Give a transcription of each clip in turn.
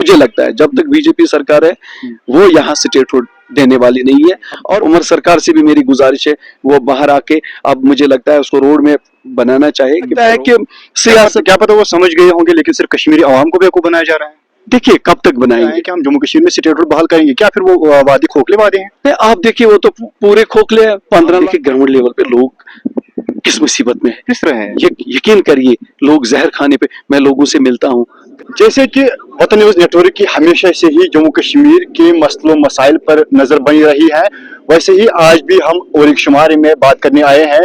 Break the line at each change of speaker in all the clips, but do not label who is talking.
मुझे लगता है जब तक बीजेपी सरकार है वो यहाँ स्टेटहुड देने वाली नहीं है। और उमर सरकार से भी मेरी गुजारिश है वो बाहर आके अब मुझे लगता है उसको रोड में बनाना चाहिए कि सियासत।
क्या पता वो समझ गए होंगे, लेकिन सिर्फ कश्मीरी आवाम को बेवकूफ बनाया जा रहा है।
देखिए कब तक बनाएंगे
कि हम जम्मू कश्मीर में स्टेटहुड बहाल करेंगे, क्या फिर वो वादे खोखले वादे हैं?
आप देखिए वो तो पूरे खोखले हैं। 15 लाख ग्राउंड लेवल पे लोग किस मुसीबत में है,
किस तरह है?
यकीन करिए लोग जहर खाने पे, मैं लोगों से मिलता हूँ।
जैसे कि वतन न्यूज नेटवर्क की हमेशा से ही जम्मू कश्मीर के मसलों मसाइल पर नजर बनी रही है, वैसे ही आज भी हम और एक शुमारे में बात करने आए हैं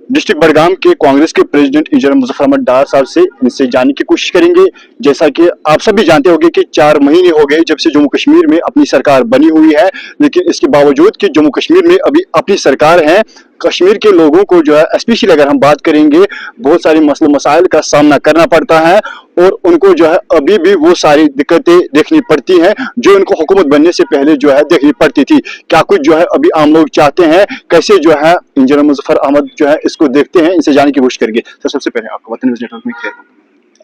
डिस्ट्रिक्ट बडगाम के कांग्रेस के प्रेसिडेंट इंजीनियर मुजफ्फर अहमद डार साहब से। इनसे जानने की कोशिश करेंगे। जैसा कि आप सभी जानते होंगे कि 4 महीने हो गए जब से जम्मू कश्मीर में अपनी सरकार बनी हुई है, लेकिन इसके बावजूद कि जम्मू कश्मीर में अभी अपनी सरकार है, कश्मीर के लोगों को जो है स्पेशली अगर हम बात करेंगे बहुत सारी मसले मसाइल का सामना करना पड़ता है और उनको जो है अभी भी वो सारी दिक्कतें देखनी पड़ती हैं जो इनको हुकूमत बनने से पहले जो है देखनी पड़ती थी। क्या कुछ जो है अभी आम लोग चाहते हैं, कैसे जो है इंजीनियर मुजफ्फर अहमद जो है इसको देखते हैं, इनसे जानने की कोशिश करेंगे। सर सबसे पहले आपका वतन न्यूज़ नेटवर्क में खैर।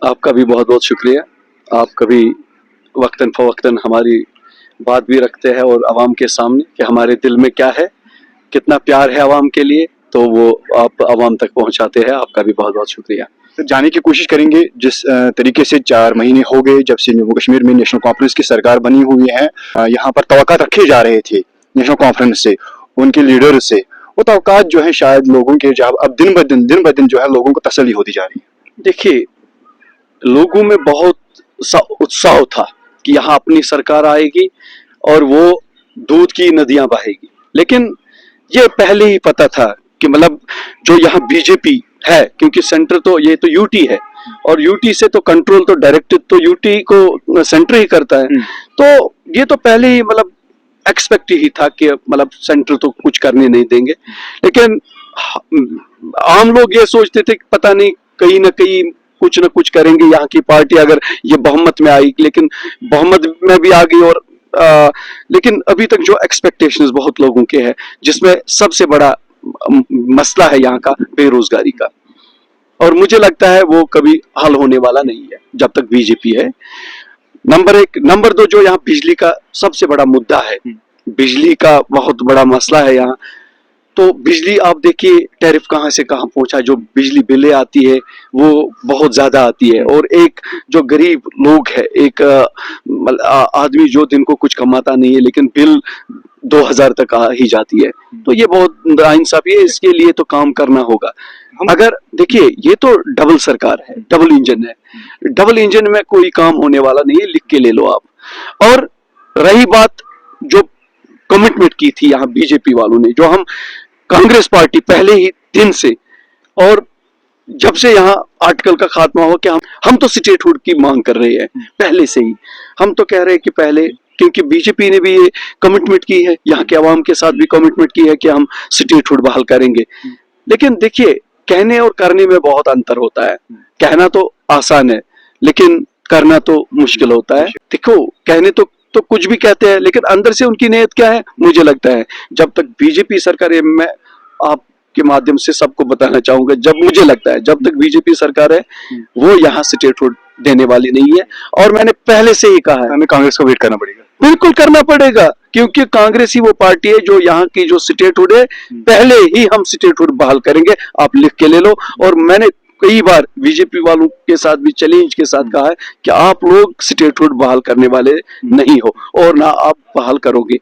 आपका भी बहुत बहुत शुक्रिया। आप कभी वक्तन फवक्तन हमारी बात भी रखते हैं और आवाम के सामने कि हमारे दिल में क्या है, कितना प्यार है आवाम के लिए, तो वो आप आवाम तक पहुंचाते हैं। आपका भी बहुत बहुत शुक्रिया।
तो जानने की कोशिश करेंगे जिस तरीके से 4 महीने हो गए जब से जम्मू कश्मीर में नेशनल कॉन्फ्रेंस की सरकार बनी हुई है, यहाँ पर तवक्कात रखे जा रहे थे नेशनल कॉन्फ्रेंस से, उनके लीडर से, वो तवक्कात जो है शायद लोगों के जब अब दिन ब दिन जो है लोगों को तसल्ली होती जा रही है।
देखिए लोगों में बहुत उत्साह था कि यहाँ अपनी सरकार आएगी और वो दूध की नदियां बहेगी, लेकिन ये पहले ही पता था कि मतलब जो यहाँ बीजेपी है, क्योंकि सेंटर तो ये तो यूटी है और यूटी से तो कंट्रोल तो डायरेक्ट तो यूटी को सेंटर ही करता है, तो ये तो पहले ही मतलब एक्सपेक्ट ही था कि मतलब सेंटर तो कुछ करने नहीं देंगे। लेकिन आम लोग ये सोचते थे कि पता नहीं कहीं ना कहीं कुछ ना कुछ करेंगे यहाँ की पार्टी अगर ये बहुमत में आई, लेकिन बहुमत में भी आ गई। और लेकिन अभी तक जो एक्सपेक्टेशंस बहुत लोगों के हैं, जिसमें सबसे बड़ा मसला है यहाँ का बेरोजगारी का, और मुझे लगता है वो कभी हल होने वाला नहीं है जब तक बीजेपी है। नंबर 1। नंबर 2 जो यहाँ बिजली का सबसे बड़ा मुद्दा है, बिजली का बहुत बड़ा मसला है यहाँ। तो बिजली आप देखिए टैरिफ कहाँ से कहाँ पहुंचा, जो बिजली बिलें आती है वो बहुत ज्यादा आती है, और एक जो गरीब लोग है, एक आदमी जो दिन को कुछ कमाता नहीं है लेकिन बिल 2000 तक आ ही जाती है, तो ये बहुत नाइंसाफी है। इसके लिए तो काम करना होगा। अगर देखिए ये तो डबल सरकार है, डबल इंजन है, डबल इंजन में कोई काम होने वाला नहीं है, लिख के ले लो आप। और रही बात जो कमिटमेंट की थी यहाँ बीजेपी वालों ने, जो हम कांग्रेस पार्टी पहले ही दिन से, और जब से यहाँ आर्टिकल का खात्मा हो कि हम तो स्टेटहुड की मांग कर रहे हैं पहले से ही। हम तो कह रहे हैं कि पहले, क्योंकि बीजेपी ने भी ये कमिटमेंट की है, यहाँ के आवाम के साथ भी कमिटमेंट की है कि हम स्टेटहुड बहाल करेंगे। लेकिन देखिए कहने और करने में बहुत अंतर होता है। कहना तो आसान है लेकिन करना तो मुश्किल होता है। देखो कहने तो कुछ भी कहते हैं, लेकिन अंदर से उनकी नीयत क्या है, मुझे लगता है जब तक बीजेपी सरकार है, मैं आपके माध्यम से सबको बताना चाहूंगा, जब मुझे लगता है जब तक बीजेपी सरकार है वो यहाँ स्टेटहुड देने वाली नहीं है। और मैंने पहले से ही कहा है
हमें कांग्रेस को वेट करना पड़ेगा।
बिल्कुल करना पड़ेगा, क्योंकि कांग्रेस ही वो पार्टी है जो यहाँ की जो स्टेटहुड है, पहले ही हम स्टेटहुड बहाल करेंगे, आप लिख के ले लो। और मैंने कई बार बीजेपी वालों के साथ भी चैलेंज के साथ कहा है कि आप लोग स्टेटहुड बहाल करने वाले नहीं हो और ना आप बहाल करोगे।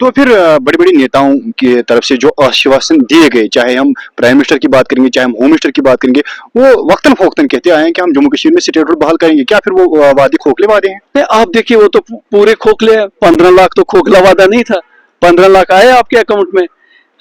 तो फिर बड़ी बड़ी नेताओं की तरफ से जो आश्वासन दिए गए, चाहे हम प्राइम मिनिस्टर की बात करेंगे, चाहे हम होम मिनिस्टर की बात करेंगे, वो वक्तन फोक्तन कहते आए हैं कि हम जम्मू कश्मीर में स्टेटहुड बहाल करेंगे। क्या फिर वो वादे खोखले वादे हैं?
आप देखिए वो तो पूरे खोखले हैं। 15 लाख तो खोखला वादा नहीं था, 15 लाख आए आपके अकाउंट में।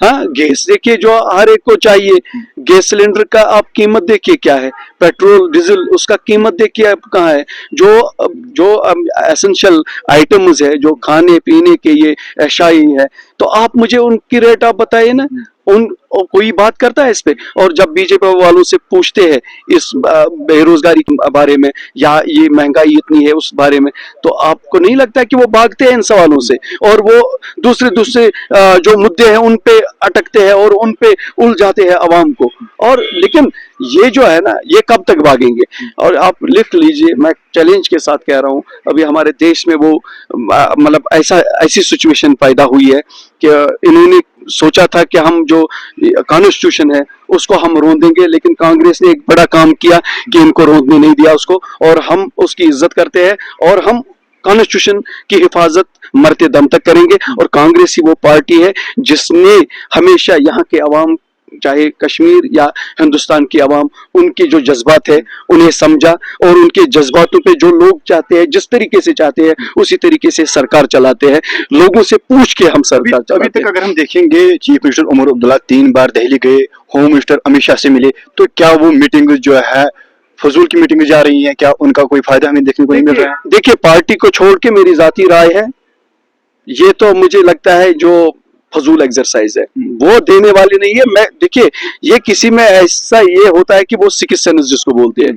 हाँ, गैस देखिए जो हर एक को चाहिए, गैस सिलेंडर का आप कीमत देखिए क्या है, पेट्रोल डीजल उसका कीमत देखिए आप कहाँ है, जो एसेंशियल आइटम्स है, जो खाने पीने के ये एशाई है, तो आप मुझे उनकी रेट आप बताइए ना। और कोई बात करता है इस पे? और जब बीजेपी वालों से पूछते हैं इस बेरोजगारी के बारे में या ये महंगाई इतनी है उस बारे में, तो आपको नहीं लगता है कि वो भागते हैं इन सवालों से और वो दूसरे दूसरे जो मुद्दे हैं उन पे अटकते हैं और उन पे उलझाते हैं आवाम को? और लेकिन ये जो है ना, ये कब तक भागेंगे? और आप लिख लीजिए, मैं चैलेंज के साथ कह रहा हूँ, अभी हमारे देश में वो मतलब ऐसी सिचुएशन पैदा हुई है कि इन्होंने सोचा था कि हम जो कॉन्स्टिट्यूशन है उसको हम रोन देंगे, लेकिन कांग्रेस ने एक बड़ा काम किया कि इनको रोंदने नहीं दिया उसको, और हम उसकी इज्जत करते हैं और हम कॉन्स्टिट्यूशन की हिफाजत मरते दम तक करेंगे। और कांग्रेस ही वो पार्टी है जिसने हमेशा यहाँ के अवाम, चाहे कश्मीर या हिंदुस्तान की आवाम, उनके जो जज्बात है उन्हें समझा और उनके जज्बातों पे जो लोग चाहते हैं, जिस तरीके से चाहते हैं उसी तरीके से सरकार चलाते हैं। लोगों से पूछ के हम सरकार
अभी
चलाते
तक
हैं।
अगर हम देखेंगे, चीफ मिनिस्टर उमर अब्दुल्ला 3 बार दिल्ली गए, होम मिनिस्टर अमित शाह से मिले, तो क्या वो मीटिंग जो है फजूल की मीटिंग जा रही है? क्या उनका कोई फायदा हमें देखने को नहीं मिल रहा है?
देखिए, पार्टी को छोड़ के मेरी जाती राय है, ये तो मुझे लगता है जो फजूल एक्सरसाइज है वो देने वाली नहीं है। मैं देखिए, ये किसी में ऐसा ये होता है कि वो सिक्स सेंस जिसको बोलते हैं,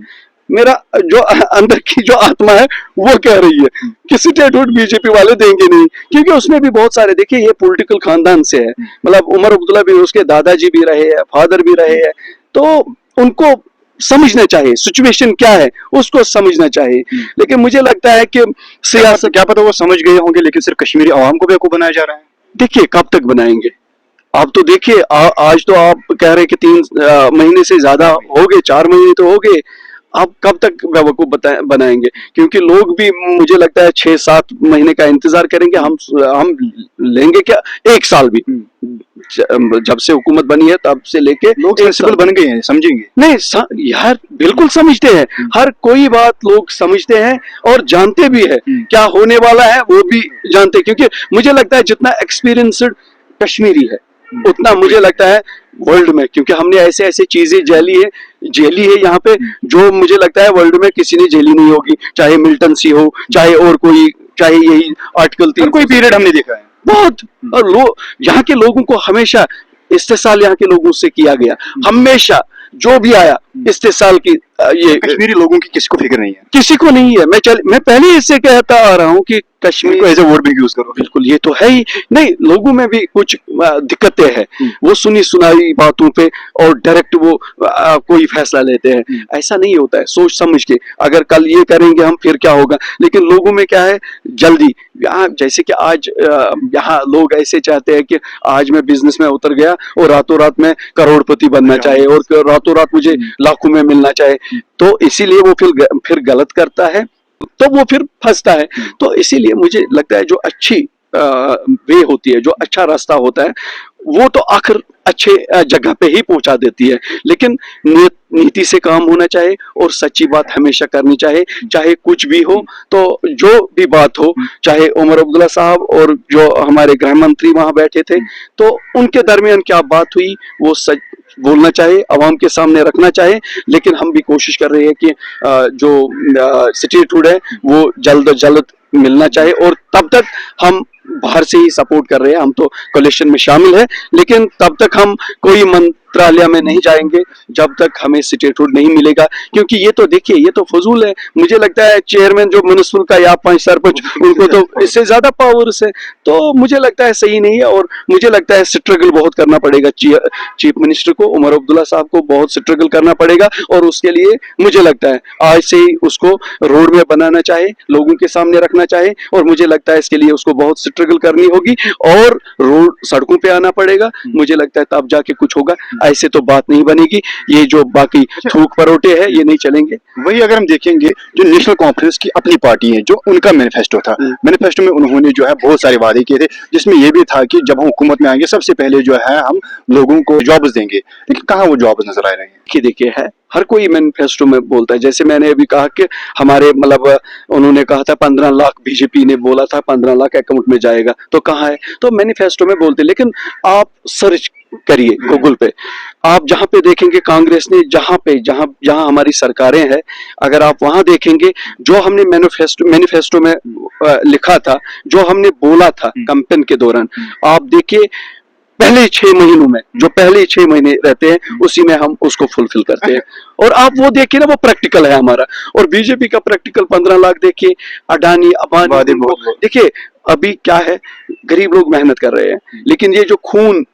मेरा जो अंदर की जो आत्मा है वो कह रही है कि स्टेटहुड बीजेपी वाले देंगे नहीं, क्योंकि उसमें भी बहुत सारे, देखिए ये पॉलिटिकल खानदान से है, मतलब उमर अब्दुल्ला भी, उसके दादाजी भी रहे हैं, फादर भी रहे हैं, तो उनको समझना चाहिए सिचुएशन क्या है, उसको समझना चाहिए। लेकिन मुझे लगता है कि सियासत,
क्या पता वो समझ गए होंगे, लेकिन सिर्फ कश्मीरी आवाम को बेवकूफ बनाया जा रहा है।
देखिए कब तक बनाएंगे आप? तो देखिए आज तो आप कह रहे हैं कि 3 महीने से ज्यादा हो गए, 4 महीने तो हो गए, आप कब तक बेवकूफ बनाएंगे? क्योंकि लोग भी मुझे लगता है 6-7 महीने का इंतजार करेंगे। हम लेंगे क्या 1 साल भी? जब से हुकूमत बनी है तब से लेके
लोग सेंसिबल बन गए हैं, समझेंगे
नहीं यार, बिल्कुल समझते हैं, हर कोई बात लोग समझते हैं और जानते भी है क्या होने वाला है, वो भी जानते हैं। क्योंकि मुझे लगता है जितना एक्सपीरियंस्ड कश्मीरी है उतना मुझे लगता है वर्ल्ड में, क्योंकि हमने ऐसे ऐसे चीजें झेली है यहाँ पे जो मुझे लगता है वर्ल्ड में किसी ने झेली नहीं होगी, चाहे मिल्टन सी हो, चाहे और कोई, चाहे यही आर्टिकल 3,
कोई पीरियड हमने देखा है
बहुत। और यहाँ के लोगों को हमेशा इस्तेसाल यहाँ के लोगों से किया गया, हमेशा जो भी आया इस्तेसाल की, ये
कश्मीरी लोगों की किसी को फिक्र नहीं है,
किसी को नहीं है। मैं पहले इससे कहता आ रहा हूँ कि कश्मीर
को as a vote bank use करो।
बिल्कुल, ये तो है ही नहीं, लोगों में भी कुछ दिक्कतें हैं, वो सुनी सुनाई बातों पे और डायरेक्ट वो कोई फैसला लेते हैं। ऐसा नहीं होता है, सोच समझ के, अगर कल ये करेंगे हम फिर क्या होगा। लेकिन लोगों में क्या है, जल्दी। यहाँ जैसे कि आज यहाँ लोग ऐसे चाहते हैं कि आज मैं बिजनेस में उतर गया और रातों रात में करोड़पति बनना चाहे और रातों रात मुझे लाखों में मिलना चाहे, तो इसीलिए वो फिर गलत करता है, तो वो फिर फंसता है। तो इसीलिए मुझे लगता है जो अच्छी वे होती है, जो अच्छा रास्ता होता है, वो तो आखिर अच्छे जगह पे ही पहुंचा देती है। लेकिन नीति से काम होना चाहिए और सच्ची बात हमेशा करनी चाहिए, चाहे कुछ भी हो। तो जो भी बात हो, चाहे उमर अब्दुल्ला साहब और जो हमारे गृह मंत्री वहां बैठे थे, तो उनके दरमियान क्या बात हुई वो सच बोलना चाहिए, आवाम के सामने रखना चाहिए। लेकिन हम भी कोशिश कर रहे हैं कि जो स्टेटहुड है वो जल्द जल्द मिलना चाहिए, और तब तक हम बाहर से ही सपोर्ट कर रहे हैं, हम तो कोलिशन में शामिल है, लेकिन तब तक हम कोई मंत्रालय में नहीं जाएंगे जब तक हमें स्टेटहुड नहीं मिलेगा। क्योंकि ये तो देखिए, ये तो फजूल है। मुझे लगता है चेयरमैन जो म्युनिसिपल का या 5 सरपंच, उनको तो इससे ज्यादा पावर्स है, तो मुझे लगता है सही नहीं है। और मुझे लगता है स्ट्रगल बहुत करना पड़ेगा चीफ मिनिस्टर को, उमर अब्दुल्ला साहब को बहुत स्ट्रगल करना पड़ेगा, और उसके लिए मुझे लगता है आज से ही उसको रोड में बनाना चाहिए, लोगों के सामने रखना चाहिए, और मुझे लगता है इसके लिए उसको बहुत स्ट्रगल करनी होगी और रोड सड़कों पे आना पड़ेगा। मुझे लगता है तब जाके कुछ होगा, ऐसे तो बात नहीं बनेगी। ये जो बाकी थूक परोटे हैं ये नहीं चलेंगे।
वही अगर हम देखेंगे, जो नेशनल कॉन्फ्रेंस की अपनी पार्टी है, जो उनका मैनिफेस्टो था, मैनिफेस्टो में उन्होंने जो है बहुत सारे वादे किए थे, जिसमें ये भी था कि जब हम हुकूमत में आएंगे सबसे पहले जो है हम लोगों को जॉब्स देंगे। लेकिन कहाँ वो जॉब्स नजर आ रहे हैं?
कि देखिए, है हर कोई मैनिफेस्टो में बोलता है, जैसे मैंने अभी कहा कि हमारे मतलब उन्होंने कहा था 15 लाख, बीजेपी ने बोला था 15 लाख अकाउंट में जाएगा, तो कहाँ है? तो मैनिफेस्टो में बोलते। लेकिन आप सर्च करिए गूगल पे, आप जहां पे देखेंगे कांग्रेस ने जहां हमारी सरकारें हैं, अगर आप वहां देखेंगे जो हमने मैनिफेस्टो में लिखा था, जो हमने बोला था कैंपेन के दौरान, आप देखिए पहले 6 महीनों में, जो पहले 6 महीने रहते हैं उसी में हम उसको फुलफिल करते हैं। और आप वो देखिए ना, वो प्रैक्टिकल है हमारा। और बीजेपी का प्रैक्टिकल 15 लाख देखिए, अडानी
वादे
अंबानी
बहुत।
देखिए। अभी क्या है, गरीब लोग मेहनत कर रहे हैं, लेकिन ये जो खून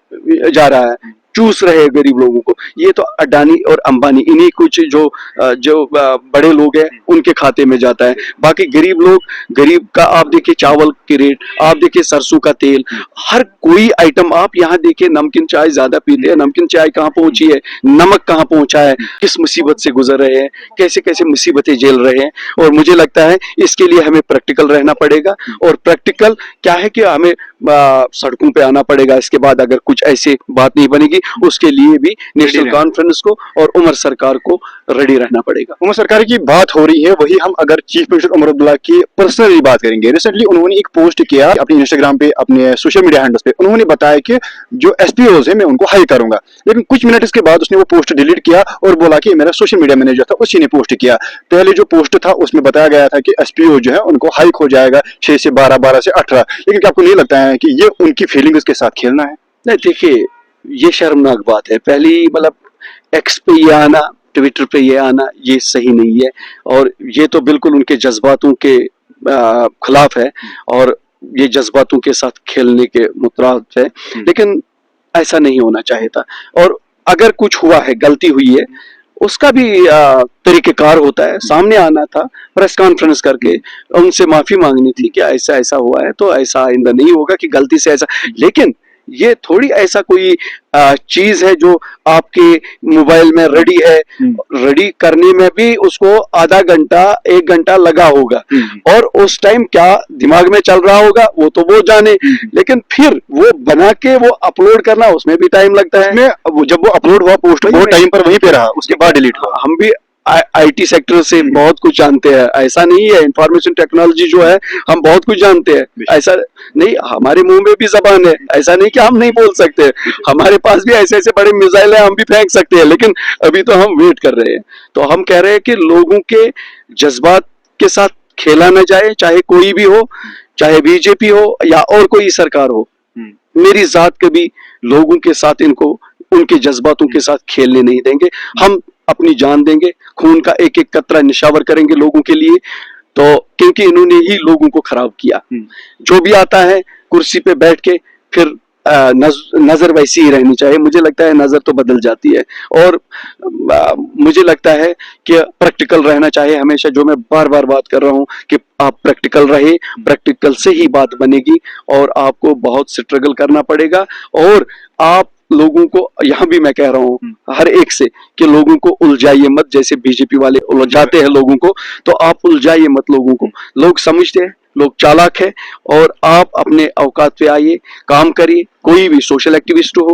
जा रहा है, चूस रहे हैं गरीब लोगों को, ये तो अडानी और अंबानी, इन्हीं कुछ जो बड़े लोग हैं उनके खाते में जाता है। बाकी गरीब लोग, गरीब का आप देखिए चावल की रेट, आप देखिए सरसों का तेल, हर कोई आइटम आप यहाँ देखिए। नमकीन चाय ज्यादा पीते हैं, नमकीन चाय कहाँ पहुंची है, नमक कहाँ पहुंचा है, किस मुसीबत से गुजर रहे हैं, कैसे कैसे मुसीबतें झेल रहे हैं। और मुझे लगता है इसके लिए हमें प्रैक्टिकल रहना पड़ेगा। और प्रैक्टिकल क्या है कि हमें सड़कों पे आना पड़ेगा। इसके बाद अगर कुछ ऐसी बात नहीं बनेगी, उसके लिए भी नेशनल कॉन्फ्रेंस को और उमर सरकार को रेडी रहना पड़ेगा।
उमर सरकार की बात हो रही है, वही हम अगर चीफ मिनिस्टर उमर अब्दुल्ला की पर्सनली बात करेंगे। रिसेंटली उन्होंने एक पोस्ट किया अपने इंस्टाग्राम पे, अपने सोशल मीडिया हैंडल्स पे। उन्होंने बताया कि जो एसपीओज है मैं उनको हाई करूंगा, लेकिन कुछ मिनट इसके बाद उसने वो पोस्ट डिलीट किया और बोला कि मेरा सोशल मीडिया मैनेजर था उसी ने पोस्ट किया। पहले जो पोस्ट था उसमें बताया गया था कि एसपीओ जो है उनको हाइक हो जाएगा 6 से 12, 12 से 18। लेकिन क्या आपको नहीं लगता है कि ये उनकी फीलिंग्स के साथ खेलना है?
नहीं देखिए, ये शर्मनाक बात है। पहली मतलब एक्स पे ये आना, ट्विटर पे ये आना, ये सही नहीं है। और ये तो बिल्कुल उनके जज्बातों के खिलाफ है, और ये जज्बातों के साथ खेलने के मुतराद है। लेकिन ऐसा नहीं होना चाहिए था। और अगर कुछ हुआ है, गलती हुई है, उसका भी तरीकेकार होता है। सामने आना था, प्रेस कॉन्फ्रेंस करके उनसे माफी मांगनी थी कि ऐसा ऐसा हुआ है, तो ऐसा आइंदा नहीं होगा कि गलती से ऐसा। लेकिन ये थोड़ी ऐसा कोई चीज है जो आपके मोबाइल में रेडी है, रेडी करने में भी उसको आधा घंटा 1 घंटा लगा होगा। और उस टाइम क्या दिमाग में चल रहा होगा वो तो वो जाने। लेकिन फिर वो बना के वो अपलोड करना, उसमें भी टाइम लगता है।
जब वो अपलोड हुआ पोस्ट, वो टाइम पर वहीं पे रहा, उसके बाद डिलीट हुआ।
हम भी आईटी सेक्टर से बहुत कुछ जानते हैं। ऐसा नहीं है, इंफॉर्मेशन टेक्नोलॉजी जो है हम बहुत कुछ जानते हैं। ऐसा नहीं, हमारे मुंह में भी जबान है, ऐसा नहीं कि हम नहीं बोल सकते। हमारे पास भी ऐसे ऐसे बड़े मिसाइल है, हम भी फेंक सकते हैं। लेकिन अभी तो हम वेट कर रहे हैं। तो हम कह रहे हैं कि लोगों के जज्बात के साथ खेला न जाए, चाहे कोई भी हो, चाहे बीजेपी हो या और कोई सरकार हो। मेरी जात कभी लोगों के साथ, इनको उनके जज्बातों के साथ खेलने नहीं देंगे। हम अपनी जान देंगे, खून का एक एक कतरा निशावर करेंगे लोगों के लिए। तो क्योंकि इन्होंने ही लोगों को खराब किया। जो भी आता है कुर्सी पे बैठ के, फिर नजर वैसी ही रहनी चाहिए। मुझे लगता है नजर तो बदल जाती है। और मुझे लगता है कि प्रैक्टिकल रहना चाहिए हमेशा। जो मैं बार बार बात कर रहा हूं कि आप प्रैक्टिकल रहे, प्रैक्टिकल से ही बात बनेगी। और आपको बहुत स्ट्रगल करना पड़ेगा। और आप लोगों को, यहाँ भी मैं कह रहा हूँ हर एक से, कि लोगों को उलझाइए मत। जैसे बीजेपी वाले उलझाते हैं लोगों को, तो आप उलझाइए मत लोगों को। लोग समझते हैं, लोग चालाक है। और आप अपने औकात पे आइए, काम करिए। कोई भी सोशल एक्टिविस्ट हो,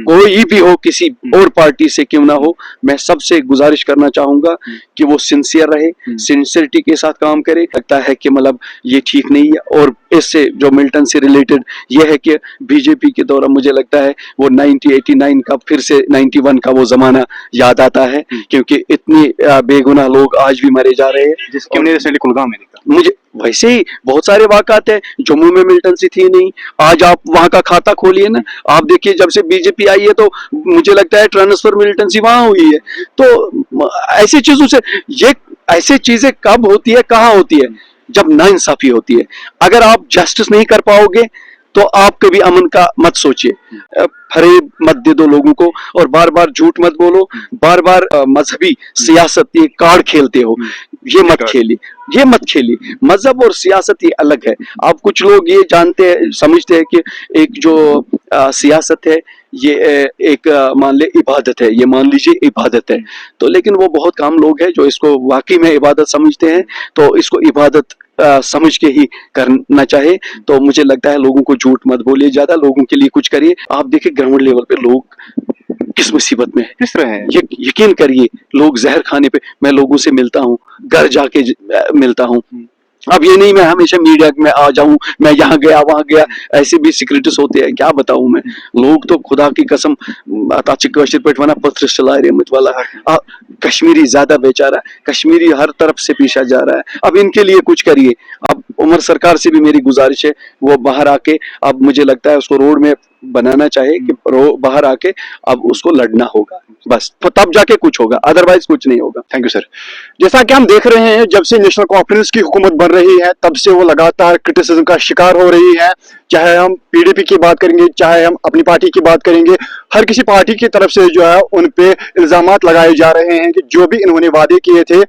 कोई भी हो, किसी और पार्टी से क्यों ना हो, मैं सबसे गुजारिश करना चाहूंगा कि वो सिंसियर रहे, सिंसियरिटी के साथ काम करे। लगता है कि मतलब ये ठीक नहीं है। और इससे जो मिल्टन से रिलेटेड ये है कि बीजेपी के दौरान मुझे लगता है वो 1989 का, फिर से 91 का वो जमाना याद आता है। क्योंकि इतनी बेगुनाह लोग आज भी मरे जा रहे हैं,
जिसके हमने रिसेंटली कुलगाम में देखा।
मुझे वैसे ही बहुत सारे वाकयात हैं। जम्मू में मिल्टन सी थी नहीं, आज आप वहां का खाता खोलिए ना, आप देखिए जब से बीजेपी आई है तो मुझे लगता है ट्रांसफर मिल्टन सी वहां हुई है। तो ऐसी चीजों से, ये ऐसी चीजें कब होती है, कहाँ होती है? जब नाइंसाफी होती है। अगर आप जस्टिस नहीं कर पाओगे तो आप कभी अमन का मत सोचिए। फरेब मत दे दो लोगों को, और बार बार झूठ मत बोलो, बार बार मजहबी सियासत ये कार्ड खेलते हो, ये मत खेलिए, ये मत खेलिए। मजहब और सियासत ये अलग है। आप कुछ लोग ये जानते हैं, समझते हैं कि एक जो सियासत है ये एक मान ले इबादत है, ये मान लीजिए इबादत है। तो लेकिन वो बहुत कम लोग हैं जो इसको वाकई में इबादत समझते हैं। तो इसको इबादत समझ के ही करना चाहिए। तो मुझे लगता है लोगों को झूठ मत बोलिए, ज्यादा लोगों के लिए कुछ करिए। आप देखिए ग्राउंड लेवल पे लोग किस मुसीबत में है,
किस तरह है।
यकीन करिए, लोग जहर खाने पे, मैं लोगों से मिलता हूँ, घर जाके मिलता हूँ। अब ये नहीं मैं हमेशा मीडिया में आ जाऊं, मैं यहाँ गया वहां गया, ऐसे भी सिक्योरिटीज होते हैं, क्या बताऊं मैं। लोग तो खुदा की कसम पत्र चला रहे मत वाला कश्मीरी ज्यादा बेचारा, कश्मीरी हर तरफ से पीछा जा रहा है। अब इनके लिए कुछ करिए। अब उमर सरकार से भी मेरी गुजारिश है, वो बाहर आके, अब मुझे लगता है उसको रोड में बनाना चाहिए कि बाहर आके अब उसको लड़ना होगा, बस तो तब जाके कुछ होगा, अदरवाइज कुछ नहीं होगा।
Thank you sir. जैसा कि हम देख रहे हैं, जब से नेशनल कॉन्फ्रेंस की हुकूमत बन रही है तब से वो लगातार क्रिटिसिज्म का शिकार हो रही है। चाहे हम पीडीपी की बात करेंगे, चाहे हम अपनी पार्टी की बात करेंगे, हर किसी पार्टी की तरफ से जो है उन पे इल्जामात लगाए जा रहे हैं कि जो भी इन्होंने वादे किए थे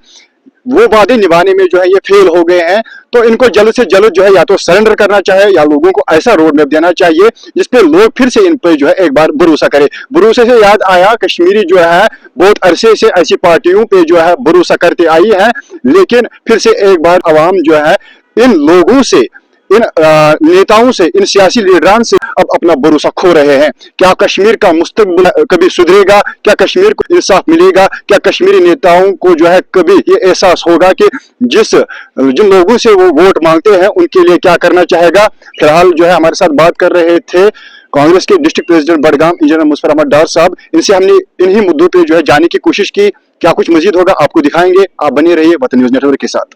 वो वादे निभाने में जो है ये फेल हो गए हैं। तो इनको जल्द से जल्द जो है या तो सरेंडर करना चाहिए या लोगों को ऐसा रोड मैप देना चाहिए जिसपे लोग फिर से इन पे जो है एक बार भरोसा करें। भरोसे से याद आया, कश्मीरी जो है बहुत अरसे से ऐसी पार्टियों पे जो है भरोसा करते आई है, लेकिन फिर से एक बार अवाम जो है इन लोगों से, इन नेताओं से, इन सियासी लीडरान से अब अपना भरोसा खो रहे हैं। क्या कश्मीर का मुस्तकबिल कभी सुधरेगा? क्या कश्मीर को इंसाफ मिलेगा? क्या कश्मीरी नेताओं को जो है कभी ये एहसास होगा कि जिन लोगों से वो वोट मांगते हैं उनके लिए क्या करना चाहेगा? फिलहाल जो है हमारे साथ बात कर रहे थे कांग्रेस के district president Budgam engineer Muzaffar Ahmad Dar साहब। इनसे हमने इन्हीं मुद्दों पे जो है जानने की कोशिश की। क्या कुछ मजीद होगा आपको दिखाएंगे, आप बने रहिए वतन न्यूज नेटवर्क के साथ।